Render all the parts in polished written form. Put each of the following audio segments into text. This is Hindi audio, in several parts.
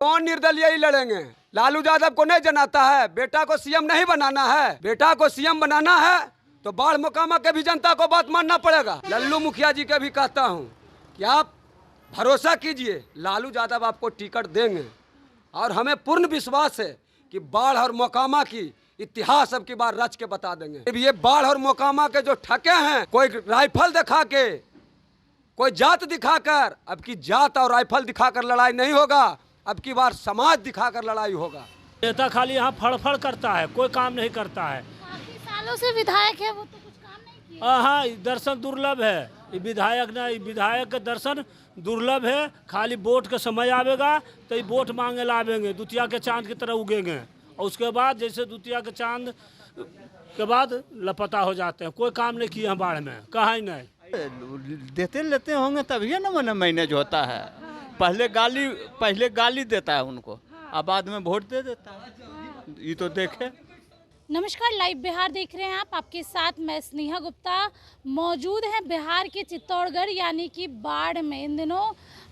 कौन निर्दलीय ही लड़ेंगे? लालू यादव को नहीं जनाता है? बेटा को सीएम नहीं बनाना है? बेटा को सीएम बनाना है तो बाढ़ मोकामा के भी जनता को बात मानना पड़ेगा। लल्लू मुखिया जी के भी कहता हूँ कि आप भरोसा कीजिए, लालू यादव आपको टिकट देंगे और हमें पूर्ण विश्वास है कि बाढ़ और मोकामा की इतिहास अब की बार रच के बता देंगे। अब ये बाढ़ और मोकामा के जो ठके हैं, कोई राइफल दिखा के, कोई जात दिखाकर, अब की जात और राइफल दिखाकर लड़ाई नहीं होगा, अब की बार समाज दिखाकर लड़ाई होगा। नेता खाली यहाँ फड़फड़ करता है, कोई काम नहीं करता है। काफी सालों से विधायक है, वो तो कुछ काम नहीं किया। हाँ, दर्शन दुर्लभ है। विधायक ना, विधायक का दर्शन दुर्लभ है। खाली वोट का समय आवेगा तो ये वोट मांगे लावेंगे, दुतिया के चांद की तरह उगेंगे और उसके बाद जैसे दुतिया के चांद के बाद लापता हो जाते हैं। कोई काम नहीं किए हैं बाढ़ में, कहाँ ही नहीं। देते लेते होंगे तभी ना मैंने मैनेज होता है। पहले गाली देता है उनको, अब बाद में वोट दे देता है। ये तो देखे। नमस्कार, लाइव बिहार देख रहे हैं आप। आपके साथ मैं स्नेहा गुप्ता मौजूद हैं बिहार के चित्तौड़गढ़ यानी कि बाढ़ में। इन दिनों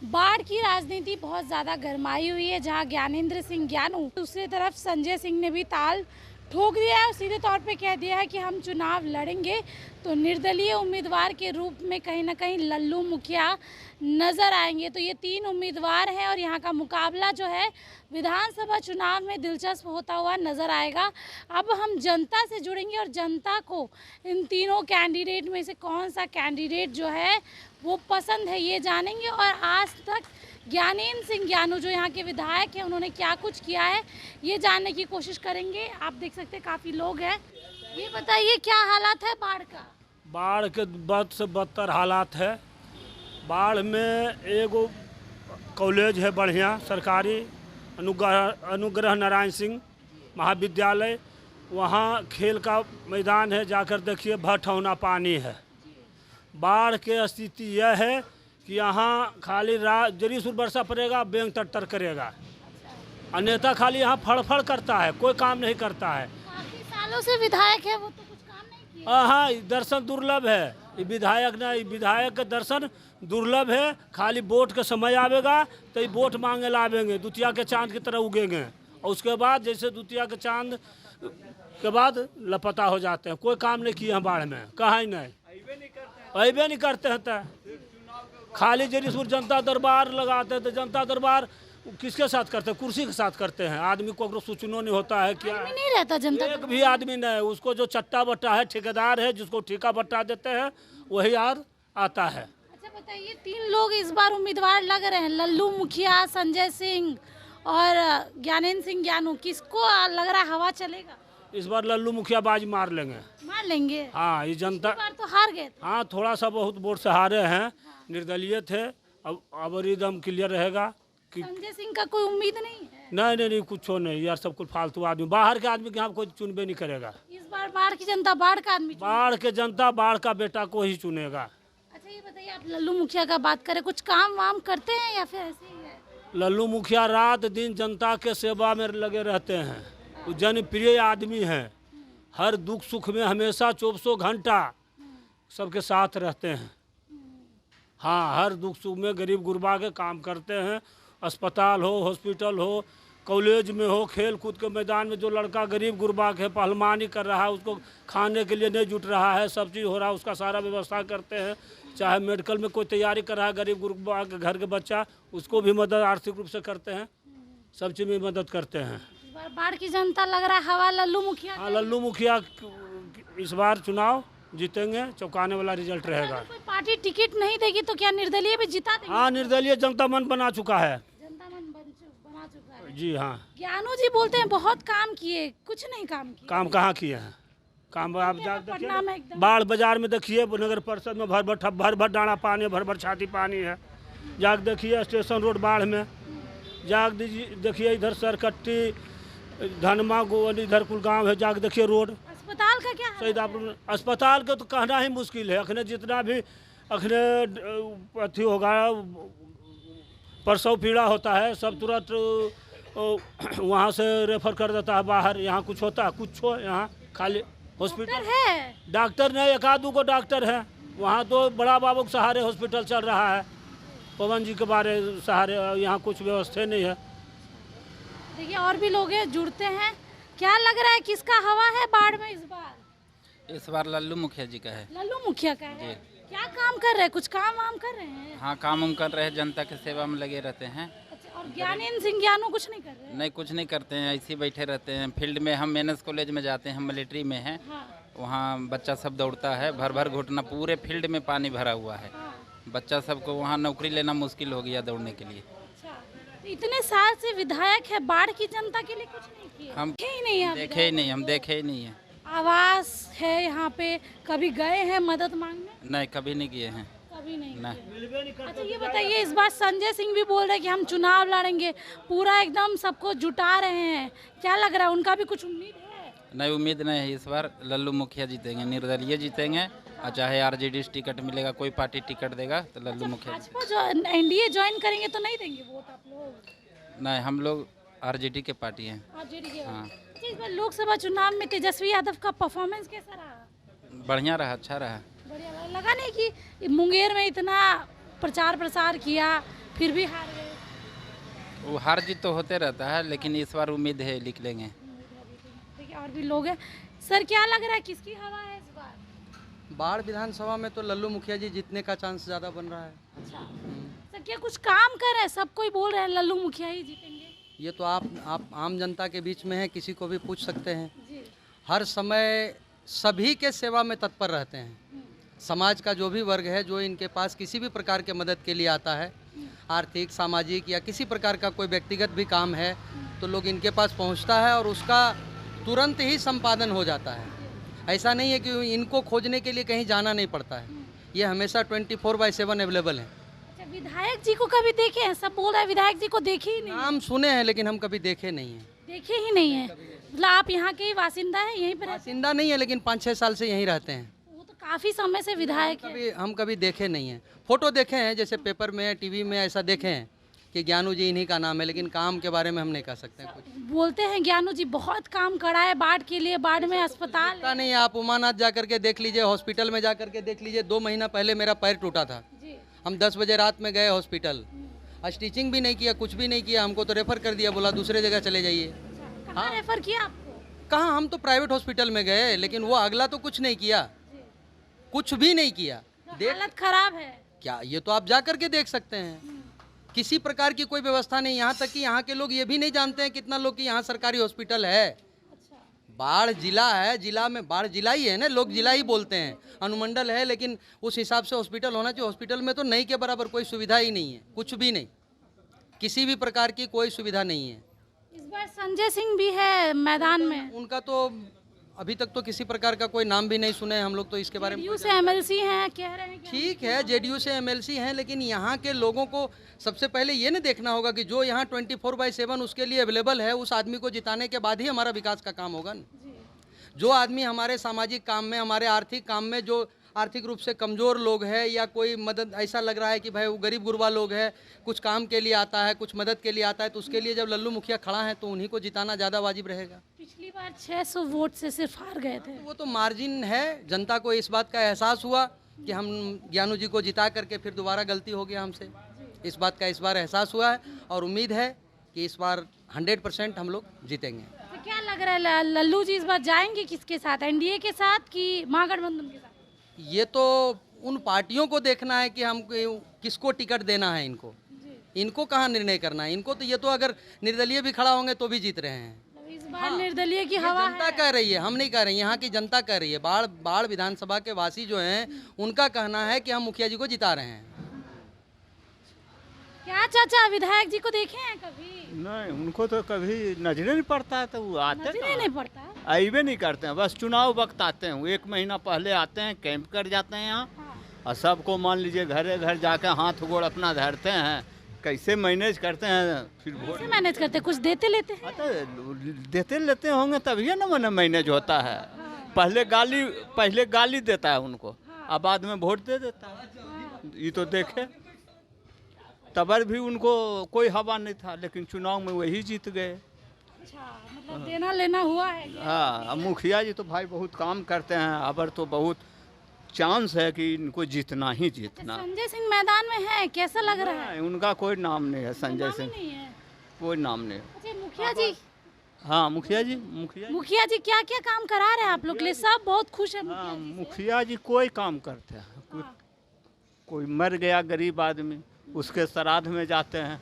बाढ़ की राजनीति बहुत ज़्यादा गरमाई हुई है, जहां ज्ञानेंद्र सिंह ज्ञानू, दूसरी तरफ संजय सिंह ने भी ताल ठोक दिया है और सीधे तौर पे कह दिया है कि हम चुनाव लड़ेंगे। तो निर्दलीय उम्मीदवार के रूप में कहीं ना कहीं लल्लू मुखिया नज़र आएंगे। तो ये तीन उम्मीदवार हैं और यहाँ का मुकाबला जो है विधानसभा चुनाव में दिलचस्प होता हुआ नज़र आएगा। अब हम जनता से जुड़ेंगे और जनता को इन तीनों कैंडिडेट में से कौन सा कैंडिडेट जो है वो पसंद है ये जानेंगे। और आज तक ज्ञानेंद्र सिंह ज्ञानू जो यहाँ के विधायक हैं, उन्होंने क्या कुछ किया है ये जानने की कोशिश करेंगे। आप देख सकते हैं काफ़ी लोग हैं। ये बताइए क्या हालात है बाढ़ का? बाढ़ के बद से बदतर हालात है। बाढ़ में एगो कॉलेज है बढ़िया सरकारी, अनुग्रह नारायण सिंह महाविद्यालय, वहाँ खेल का मैदान है, जाकर देखिए भटौना पानी है। बाढ़ के स्थिति यह है कि यहाँ खाली जरी सुर वर्षा पड़ेगा बैंक तर करेगा और नेता खाली यहाँ फड़फड़ करता है, कोई काम नहीं करता है। काफी सालों से विधायक है, वो तो कुछ काम नहीं किया। हाँ, दर्शन दुर्लभ है। विधायक ना, विधायक का दर्शन दुर्लभ है। खाली वोट का समय आवेगा तो ये वोट मांगे लावेंगे, दुतिया के चांद की तरह उगेंगे और उसके बाद जैसे दुतिया के चांद के बाद लापता हो जाते हैं। कोई काम नहीं किए हैं बाढ़ में, कहाँ ही नहीं, अबे नहीं करते हैं। तो खाली जरीसपुर जनता दरबार लगाते हैं तो जनता दरबार किसके साथ करते हैं? कुर्सी के साथ करते हैं। आदमी को सूचना नहीं होता है क्या नहीं रहता जनता, एक भी आदमी नहीं। उसको जो चट्टा बट्टा है, ठेकेदार है, जिसको ठेका बट्टा देते हैं वही यार आता है। अच्छा बताइए, तीन लोग इस बार उम्मीदवार लग रहे हैं, लल्लू मुखिया, संजय सिंह और ज्ञानेंद्र सिंह ज्ञानू, किसको लग रहा है हवा चलेगा? इस बार लल्लू मुखिया बाज मार लेंगे। मार लेंगे? हाँ, ये जनता इस बार तो हार गए थे। हाँ, थोड़ा सा बहुत वोट से हारे हैं, निर्दलीय थे। अब एकदम क्लियर रहेगा कि संजय सिंह का कोई उम्मीद नहीं है? नहीं कुछ नहीं यार, सब कुछ फालतू आदमी, बाहर के आदमी के यहाँ कोई चुनबे नहीं करेगा। इस बार बाढ़ की जनता बाढ़ का आदमी बाढ़ के जनता बाढ़ का बेटा को ही चुनेगा। अच्छा ये बताइए, आप लल्लू मुखिया का बात करें, कुछ काम वाम करते हैं या फिर ऐसे ही है? लल्लू मुखिया रात दिन जनता के सेवा में लगे रहते हैं। वो जनप्रिय आदमी हैं, हर दुख सुख में हमेशा 24 घंटा सबके साथ रहते हैं। हाँ, हर दुख सुख में गरीब गुरबा के काम करते हैं। अस्पताल हो, हॉस्पिटल हो, कॉलेज में हो, खेल कूद के मैदान में जो लड़का गरीब गुरबा के पहलवानी कर रहा है, उसको खाने के लिए नहीं जुट रहा है, सब चीज़ हो रहा है, उसका सारा व्यवस्था करते हैं। चाहे मेडिकल में कोई तैयारी कर रहा है गरीब गुरबा के घर के बच्चा, उसको भी मदद आर्थिक रूप से करते हैं, सब चीज़ में मदद करते हैं। इस बार बाढ़ की जनता लग रहा है हवा लल्लू मुखिया? हाँ, लल्लू मुखिया इस बार चुनाव जीतेंगे, चौंकाने वाला रिजल्ट रहेगा। कोई पार्टी टिकट नहीं देगी तो क्या निर्दलीय भी जिता देंगे? हाँ, निर्दलीय जनता मन बना चुका है। जनता मन बना चुका है। जी हाँ। ज्ञानू जी बोलते हैं बहुत काम किए, कुछ नहीं काम किए। काम कहाँ किए हैं? काम आप जा पटना में एकदम बाढ़ बाजार में देखिए, नगर परिषद में भर भर डाँड़ा पानी, भर छाती पानी है। जाग देखिए स्टेशन रोड बाढ़ में, जाग देखिए इधर सरकट्टी, धनमा गोवल, इधर कुल गाँव है, जाग देखिए रोड। अस्पताल का क्या हाल है? सईदापुर अस्पताल का तो कहना ही मुश्किल है। अखने जितना भी अखने अथी होगा, प्रसव पीड़ा होता है, सब तुरंत वहाँ से रेफर कर देता है बाहर। यहाँ कुछ होता है? कुछ हो यहाँ खाली हॉस्पिटल है, डॉक्टर नहीं, एक आध को डॉक्टर है वहाँ। तो बड़ा बाबू के सहारे हॉस्पिटल चल रहा है, पवन जी के बारे सहारे, यहाँ कुछ व्यवस्था नहीं है। देखिए और भी लोग हैं जुड़ते हैं। क्या लग रहा है किसका हवा है बाढ़ में इस बार? इस बार लल्लू मुखिया जी का है। लल्लू मुखिया का है। क्या काम कर रहे हैं? कुछ काम वाम कर रहे हैं? हाँ, काम उम कर रहे हैं, जनता की सेवा में लगे रहते हैं। अच्छा, और ज्ञानेंद्र सिंह ज्ञानू कुछ नहीं कर रहे हैं? नहीं, कुछ नहीं करते हैं, ऐसे ही बैठे रहते हैं। फील्ड में हम एनएस कॉलेज में जाते हैं, हम मिलिट्री में हैं। हाँ, वहाँ बच्चा सब दौड़ता है, भर भर घुटना, पूरे फील्ड में पानी भरा हुआ है। हाँ। बच्चा सबको वहाँ नौकरी लेना मुश्किल हो गया दौड़ने के लिए। अच्छा, तो इतने साल से विधायक है, बाढ़ की जनता के लिए कुछ नहीं किया? हम देखे ही नहीं है देखे ही नहीं, हम देखे ही नहीं है। आवास है यहाँ पे, कभी गए हैं मदद मांगने? नहीं, कभी नहीं किए हैं। कभी नहीं नहीं। किया। अच्छा ये बताइए, इस बार संजय सिंह भी बोल रहे हैं कि हम चुनाव लड़ेंगे, पूरा एकदम सबको जुटा रहे हैं। क्या लग रहा है, उनका भी कुछ उम्मीद है? नहीं, उम्मीद नहीं है। इस बार लल्लू मुखिया जीतेंगे, निर्दलीय जीतेंगे। और चाहे आरजेडी टिकट मिलेगा, कोई पार्टी टिकट देगा तो लल्लू मुखिया भाजपा जो एनडीए ज्वाइन करेंगे तो नहीं देंगे वोट आप लोग? नहीं, हम लोग आरजेडी के पार्टी हैं। आरजेडी के। हाँ। अच्छा, इस बार लोकसभा चुनाव में तेजस्वी यादव का परफॉर्मेंस कैसा रहा? बढ़िया रहा, अच्छा रहा। बढ़िया रहा। लगा नहीं कि मुंगेर में इतना प्रचार प्रसार किया फिर भी हार गए? वो हार जीत तो होते रहता है, लेकिन इस बार उम्मीद है लिख लेंगे। देखिए और भी लोग हैं। सर क्या लग रहा है किसकी हवा है इस बार? बाढ़ विधानसभा में तो लल्लू मुखिया जी जीतने का चांस ज़्यादा बन रहा है। अच्छा सर, क्या कुछ काम कर रहे हैं? सब कोई बोल रहे हैं लल्लू मुखिया ही जीतेंगे। ये तो आप आम जनता के बीच में हैं, किसी को भी पूछ सकते हैं। जी। हर समय सभी के सेवा में तत्पर रहते हैं। समाज का जो भी वर्ग है, जो इनके पास किसी भी प्रकार के मदद के लिए आता है, आर्थिक, सामाजिक या किसी प्रकार का कोई व्यक्तिगत भी काम है, तो लोग इनके पास पहुंचता है और उसका तुरंत ही संपादन हो जाता है। ऐसा नहीं है कि इनको खोजने के लिए कहीं जाना नहीं पड़ता है। ये हमेशा 24/7 अवेलेबल है। अच्छा, विधायक जी को कभी देखे हैं? सब बोल रहे हैं विधायक जी को देखे ही नहीं। नाम सुने हैं लेकिन हम कभी देखे नहीं हैं। देखे ही नहीं है। मतलब आप यहाँ के ही बासिंदा हैं, यहीं पर रहते बासिंदा नहीं है, लेकिन 5-6 साल से यहीं रहते हैं। हैं? वो तो काफी समय से विधायक है। हम कभी देखे नहीं हैं। फोटो देखे हैं, जैसे पेपर में, टीवी में ऐसा देखे हैं कि ज्ञानू जी इन्हीं का नाम है, लेकिन काम के बारे में हम नहीं कह सकते हैं कुछ। बोलते हैं ज्ञानू जी बहुत काम करा है बाढ़ के लिए, बाढ़ में अस्पताल पता नहीं, आप उमानाथ जा करके देख लीजिए, हॉस्पिटल में जा करके देख लीजिए। 2 महीना पहले मेरा पैर टूटा था। जी। हम 10 बजे रात में गए हॉस्पिटल, स्टिचिंग भी नहीं किया, कुछ भी नहीं किया। हमको तो रेफर कर दिया, बोला दूसरे जगह चले जाइए। कहाँ रेफर किया आपको? कहाँ, हम तो प्राइवेट हॉस्पिटल में गए, लेकिन वो अगला तो कुछ नहीं किया, कुछ भी नहीं किया। हालत खराब है। क्या, ये तो आप जा करके देख सकते हैं। किसी प्रकार की कोई व्यवस्था नहीं। यहाँ तक कि यहाँ के लोग ये भी नहीं जानते हैं कितना लोग की यहाँ सरकारी हॉस्पिटल है। अच्छा। बाढ़ जिला है, जिला में बाढ़ जिला ही है ना, लोग जिला ही बोलते हैं। अनुमंडल है, लेकिन उस हिसाब से हॉस्पिटल होना चाहिए। हॉस्पिटल में तो नहीं के बराबर कोई सुविधा ही नहीं है, कुछ भी नहीं, किसी भी प्रकार की कोई सुविधा नहीं है। इस बार संजय सिंह भी है मैदान में। उनका तो अभी तक तो किसी प्रकार का कोई नाम भी नहीं सुने हम लोग तो इसके बारे में। जेडीयू से एमएलसी हैं, कह रहे हैं कि ठीक है, जेडीयू से एमएलसी हैं, लेकिन यहाँ के लोगों को सबसे पहले ये नहीं देखना होगा कि जो यहाँ 24/7 उसके लिए अवेलेबल है, उस आदमी को जिताने के बाद ही हमारा विकास का काम होगा ना। जो आदमी हमारे सामाजिक काम में, हमारे आर्थिक काम में, जो आर्थिक रूप से कमज़ोर लोग हैं या कोई मदद, ऐसा लग रहा है कि भाई वो गरीब गुरबा लोग हैं, कुछ काम के लिए आता है, कुछ मदद के लिए आता है, तो उसके लिए जब लल्लू मुखिया खड़ा है तो उन्हीं को जिताना ज़्यादा वाजिब रहेगा। पिछली बार 600 वोट से सिर्फ हार गए थे। वो तो मार्जिन है। जनता को इस बात का एहसास हुआ कि हम ज्ञानू जी को जिता करके फिर दोबारा गलती हो गया हमसे। इस बात का इस बार एहसास हुआ है और उम्मीद है कि इस बार 100% हम लोग जीतेंगे। तो क्या लग रहा है लल्लू जी इस बार जाएंगे किसके साथ, एनडीए के साथ कि महागठबंधन के साथ? ये तो उन पार्टियों को देखना है कि हम किसको टिकट देना है। इनको कहाँ निर्णय करना है। इनको तो ये तो अगर निर्दलीय भी खड़ा होंगे तो भी जीत रहे हैं। तो इस बार निर्दलीय की हवा जनता है। कह रही है, हम नहीं कह रहे हैं, यहाँ की जनता कह रही है। बाढ़ विधानसभा के वासी जो हैं, उनका कहना है कि हम मुखिया जी को जिता रहे हैं। क्या चाचा विधायक जी को देखे हैं कभी? नहीं, उनको तो कभी नजरे नहीं पड़ता है, तो वो आते नजरे नहीं पड़ता है। आइबे नहीं करते हैं। बस चुनाव वक्त आते हैं, 1 महीना पहले आते हैं, कैंप कर जाते हैं यहाँ। हाँ। और सबको मान लीजिए घरे घर जाकर हाथ गोड़ अपना धरते हैं, कैसे मैनेज करते हैं। फिर वोट कैसे मैनेज करते हैं? कुछ देते लेते हैं? देते लेते होंगे तभी ना मैंने मैनेज होता है। पहले गाली देता है उनको, और बाद में वोट दे देता है। ये तो देखे, तबर भी उनको कोई हवा नहीं था, लेकिन चुनाव में वही जीत गए। अच्छा, मतलब देना लेना हुआ है क्या? हाँ, मुखिया जी तो भाई बहुत काम करते हैं। अबर तो बहुत चांस है कि इनको जीतना ही जीतना। संजय सिंह मैदान में है, कैसा लग रहा है? नहीं, उनका कोई नाम नहीं है संजय नाम ही सिंह। नहीं है। कोई नाम नहीं। अच्छा मुखिया जी, हाँ मुखिया जी मुखिया जी क्या क्या काम करा रहे हैं आप लोग के लिए? सब बहुत खुश है हाँ मुखिया जी से। मुखिया जी कोई काम करते हैं। कोई मर गया गरीब आदमी, उसके श्राद्ध में जाते हैं।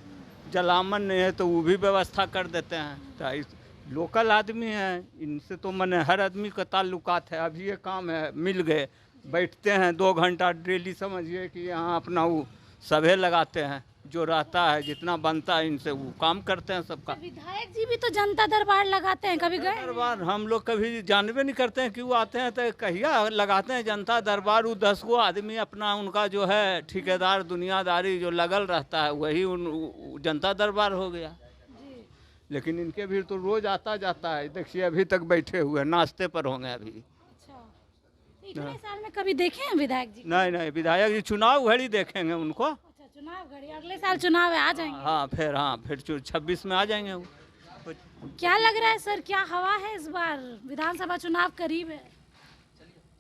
जलामन नहीं है तो वो भी व्यवस्था कर देते हैं। तो लोकल आदमी हैं, इनसे तो मैंने हर आदमी का ताल्लुकात है। अभी ये काम है, मिल गए, बैठते हैं 2 घंटा डेली, समझिए कि यहाँ अपना वो सभे लगाते हैं। जो रहता है जितना बनता है इनसे वो काम करते हैं सबका। विधायक जी भी तो जनता दरबार लगाते हैं, कभी गए? दरबार हम लोग कभी जानबे नहीं करते हैं क्यों आते हैं। तो कहिया लगाते हैं जनता दरबार, वो 10 गो आदमी अपना उनका जो है ठेकेदार दुनियादारी जो लगल रहता है वही जनता दरबार हो गया। लेकिन इनके भी तो रोज आता जाता है। देखिए अभी तक बैठे हुए हैं, नाश्ते पर होंगे अभी। अच्छा, इतने साल में कभी देखे हैं विधायक जी? नहीं विधायक जी चुनाव घड़ी देखेंगे उनको। अच्छा, चुनाव घड़ी, अगले साल चुनाव है, आ जाएंगे। हाँ फिर 26 में आ जाएंगे वो। क्या लग रहा है सर, क्या हवा है इस बार? विधानसभा चुनाव करीब है।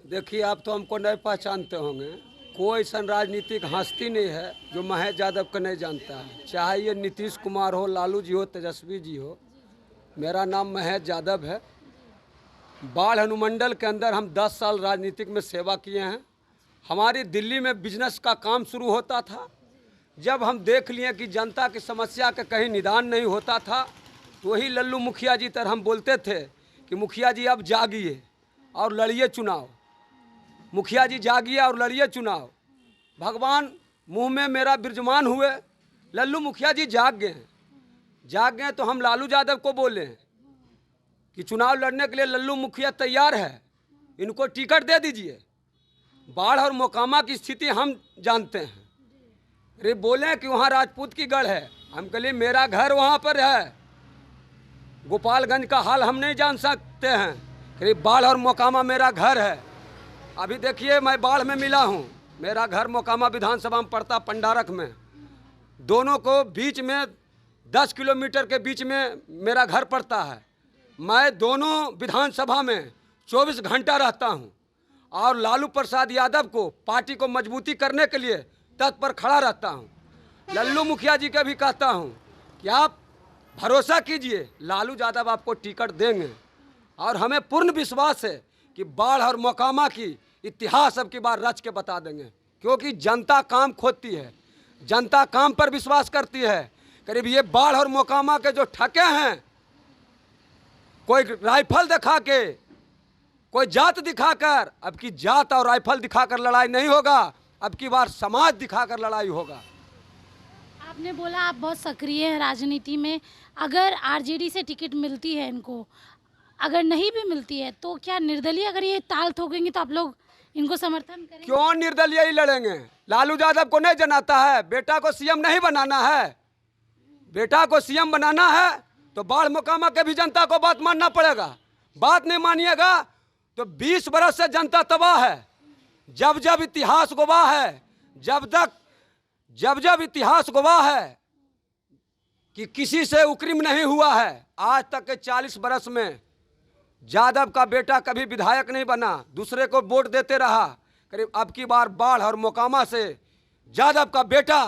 देखिए आप तो हमको नहीं पहचानते होंगे, कोई ऐसा राजनीतिक हस्ती नहीं है जो महेश यादव को नहीं जानता है। चाहे ये नीतीश कुमार हो, लालू जी हो, तेजस्वी जी हो। मेरा नाम महेश यादव है। बाढ़ अनुमंडल के अंदर हम 10 साल राजनीतिक में सेवा किए हैं। हमारी दिल्ली में बिजनेस का काम शुरू होता था। जब हम देख लिए कि जनता की समस्या का कहीं निदान नहीं होता था, तो वही लल्लू मुखिया जी तरह हम बोलते थे कि मुखिया जी अब जागिए और लड़िए चुनाव। मुखिया जी जागिए और लड़िए चुनाव। भगवान मुंह में मेरा विराजमान हुए, लल्लू मुखिया जी जाग गए तो हम लालू यादव को बोले कि चुनाव लड़ने के लिए लल्लू मुखिया तैयार है, इनको टिकट दे दीजिए। बाढ़ और मोकामा की स्थिति हम जानते हैं। अरे बोले कि वहाँ राजपूत की गढ़ है, हम कहे मेरा घर वहाँ पर है। गोपालगंज का हाल हम नहीं जान सकते हैं, करीब बाढ़ और मोकामा मेरा घर है। अभी देखिए मैं बाढ़ में मिला हूँ, मेरा घर मोकामा विधानसभा में पड़ता, पंडारक में। दोनों को बीच में 10 किलोमीटर के बीच में मेरा घर पड़ता है। मैं दोनों विधानसभा में 24 घंटा रहता हूँ और लालू प्रसाद यादव को पार्टी को मजबूती करने के लिए तत्पर खड़ा रहता हूँ। लल्लू मुखिया जी के भी कहता हूँ कि आप भरोसा कीजिए, लालू यादव आपको टिकट देंगे और हमें पूर्ण विश्वास है कि बाढ़ और मोकामा की इतिहास अब की बार रच के बता देंगे। क्योंकि जनता काम खोजती है, जनता काम पर विश्वास करती है। करीब ये बाढ़ और मोकामा के जो ठगे हैं, कोई राइफल दिखा के, कोई जात दिखाकर, अब की जात और राइफल दिखाकर लड़ाई नहीं होगा, अब की बार समाज दिखाकर लड़ाई होगा। आपने बोला आप बहुत सक्रिय हैं राजनीति में। अगर आरजेडी से टिकट मिलती है इनको, अगर नहीं भी मिलती है तो क्या निर्दलीय अगर ये ताल ठोकेंगे तो आप लोग इनको समर्थन करेंगे? क्यों निर्दलीय ही लड़ेंगे? लालू यादव को नहीं जनाता है? बेटा को सीएम नहीं बनाना है? बेटा को सीएम बनाना है तो बाढ़ मोकामा के भी जनता को बात मानना पड़ेगा। बात नहीं मानिएगा तो 20 बरस से जनता तबाह है। जब जब इतिहास गवाह है, जब जब इतिहास गवाह है कि किसी से उक्रिम नहीं हुआ है। आज तक के 40 बरस में यादव का बेटा कभी विधायक नहीं बना, दूसरे को वोट देते रहा। करीब अब की बार बाढ़ और मोकामा से यादव का बेटा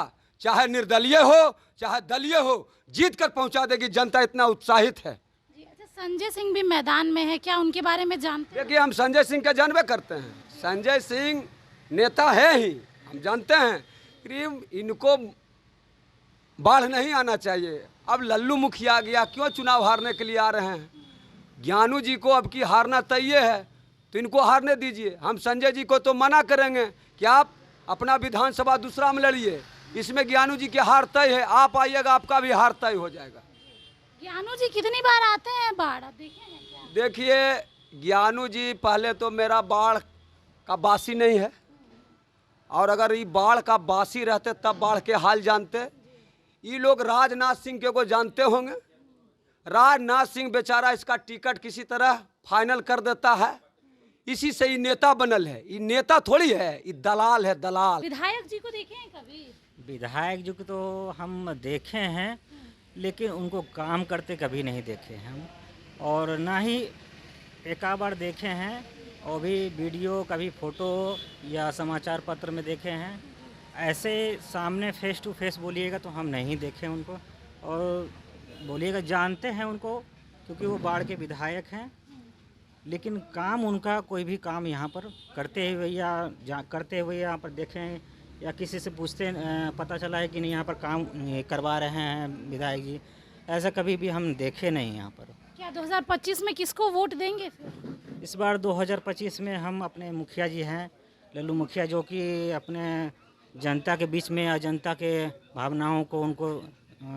चाहे निर्दलीय हो चाहे दलीय हो, जीत कर पहुंचा देगी। जनता इतना उत्साहित है। अच्छा, संजय सिंह भी मैदान में है, क्या उनके बारे में जानते हैं? देखिए हम संजय सिंह के जानबे करते हैं। संजय सिंह नेता है ही, हम जानते हैं। करीब इनको बाढ़ नहीं आना चाहिए। अब लल्लू मुखिया आ गया, क्यों चुनाव हारने के लिए आ रहे हैं? ज्ञानू जी को अब की हारना तय है तो इनको हारने दीजिए। हम संजय जी को तो मना करेंगे कि आप अपना विधानसभा दूसरा में लड़िए, इसमें ज्ञानू जी की हार तय है। आप आइएगा, आपका भी हार तय हो जाएगा। ज्ञानू जी कितनी बार आते हैं बाढ़, आप देखे हैं क्या? देखिए ज्ञानू जी पहले तो मेरा बाढ़ का बासी नहीं है, और अगर ये बाढ़ का बासी रहते तब बाढ़ के हाल जानते। ये लोग राजनाथ सिंह के को जानते होंगे। राजनाथ सिंह बेचारा इसका टिकट किसी तरह फाइनल कर देता है, इसी से ये नेता बनल है। ये नेता थोड़ी है, ये दलाल है, दलाल। विधायक जी को देखे हैं कभी? विधायक जी को तो हम देखे हैं, लेकिन उनको काम करते कभी नहीं देखे हैं हम, और ना ही एक बार देखे हैं, और भी वीडियो कभी फ़ोटो या समाचार पत्र में देखे हैं। ऐसे सामने फेस टू फेस बोलिएगा तो हम नहीं देखे उनको। और बोलिएगा जानते हैं उनको, क्योंकि वो बाढ़ के विधायक हैं, लेकिन काम उनका कोई भी काम यहाँ पर करते हुए या करते हुए यहाँ पर देखें या किसी से पूछते पता चला है कि नहीं यहाँ पर काम करवा रहे हैं विधायक जी, ऐसा कभी भी हम देखे नहीं यहाँ पर। क्या 2025 में किसको वोट देंगे फिर? इस बार 2025 में हम अपने मुखिया जी हैं लल्लू मुखिया, जो कि अपने जनता के बीच में या जनता के भावनाओं को उनको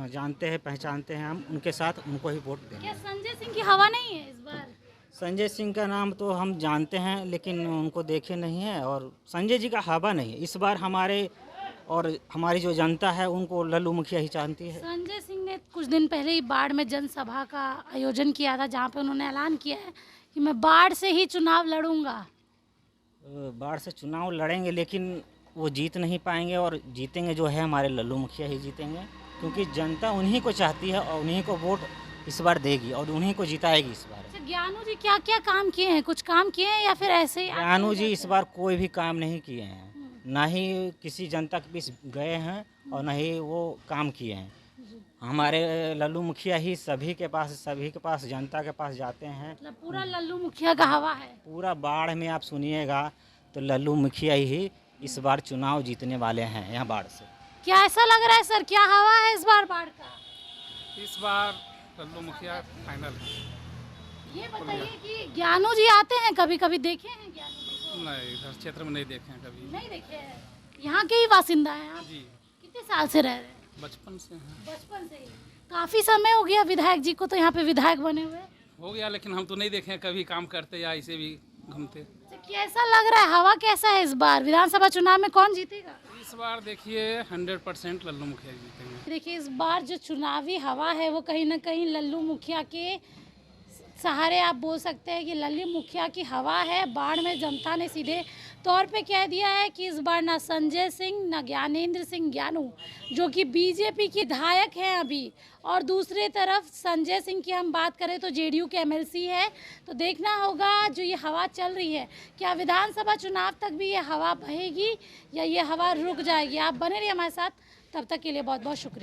जानते हैं, पहचानते हैं, हम उनके साथ उनको ही वोट देंगे। क्या संजय सिंह की हवा नहीं है इस बार? संजय सिंह का नाम तो हम जानते हैं लेकिन उनको देखे नहीं है, और संजय जी का हवा नहीं है इस बार। हमारे और हमारी जो जनता है उनको लल्लू मुखिया ही जानती है। संजय सिंह ने कुछ दिन पहले ही बाढ़ में जनसभा का आयोजन किया था, जहाँ पे उन्होंने ऐलान किया है कि मैं बाढ़ से ही चुनाव लड़ूंगा। बाढ़ से चुनाव लड़ेंगे लेकिन वो जीत नहीं पाएंगे, और जीतेंगे जो है हमारे लल्लू मुखिया ही जीतेंगे, क्योंकि जनता उन्हीं को चाहती है और उन्हीं को वोट इस बार देगी और उन्हीं को जिताएगी इस बार। अच्छा, ज्ञानू जी क्या क्या काम किए हैं? कुछ काम किए हैं या फिर ऐसे ही? ज्ञानू जी इस बार कोई भी काम नहीं किए हैं, ना ही किसी जनता के बीच गए हैं और ना ही वो काम किए हैं। हमारे लल्लू मुखिया ही सभी के पास जनता के पास जाते हैं। मतलब पूरा लल्लू मुखिया का हवा है। पूरा बाढ़ में आप सुनिएगा तो लल्लू मुखिया ही इस बार चुनाव जीतने वाले हैं यहाँ बाढ़ से। क्या ऐसा लग रहा है सर, क्या हवा है इस बार बाढ़ का? इस बार लल्लू मुखिया फाइनल है। ये बताइए कि ज्ञानू जी आते हैं, कभी कभी देखे हैं ज्ञानू जी को? नहीं, इधर क्षेत्र में नहीं देखे हैं कभी। नहीं देखे हैं। यहाँ के ही बासिंदा हैं आप? जी, कितने साल से रह रहे हैं? बचपन से हैं। बचपन से ही। काफी समय हो गया विधायक जी को तो यहाँ पे विधायक बने हुए। हो गया, लेकिन हम तो नहीं देखे हैं कभी काम करते या ऐसे भी घूमते। तो कैसा लग रहा है, हवा कैसा है इस बार? विधानसभा चुनाव में कौन जीतेगा? इस बार देखिए 100% लल्लू मुखिया जीतेंगे। देखिए इस बार जो चुनावी हवा है वो कहीं ना कहीं लल्लू मुखिया के सहारे आप बोल सकते हैं कि लल्लू मुखिया की हवा है। बाढ़ में जनता ने सीधे तौर पे कह दिया है कि इस बार ना संजय सिंह ना ज्ञानेंद्र सिंह ज्ञानू, जो कि बीजेपी के विधायक हैं अभी, और दूसरी तरफ संजय सिंह की हम बात करें तो जेडीयू के एमएलसी है। तो देखना होगा जो ये हवा चल रही है, क्या विधानसभा चुनाव तक भी ये हवा बहेगी या ये हवा रुक जाएगी। आप बने रहिए हमारे साथ, तब तक के लिए बहुत बहुत शुक्रिया।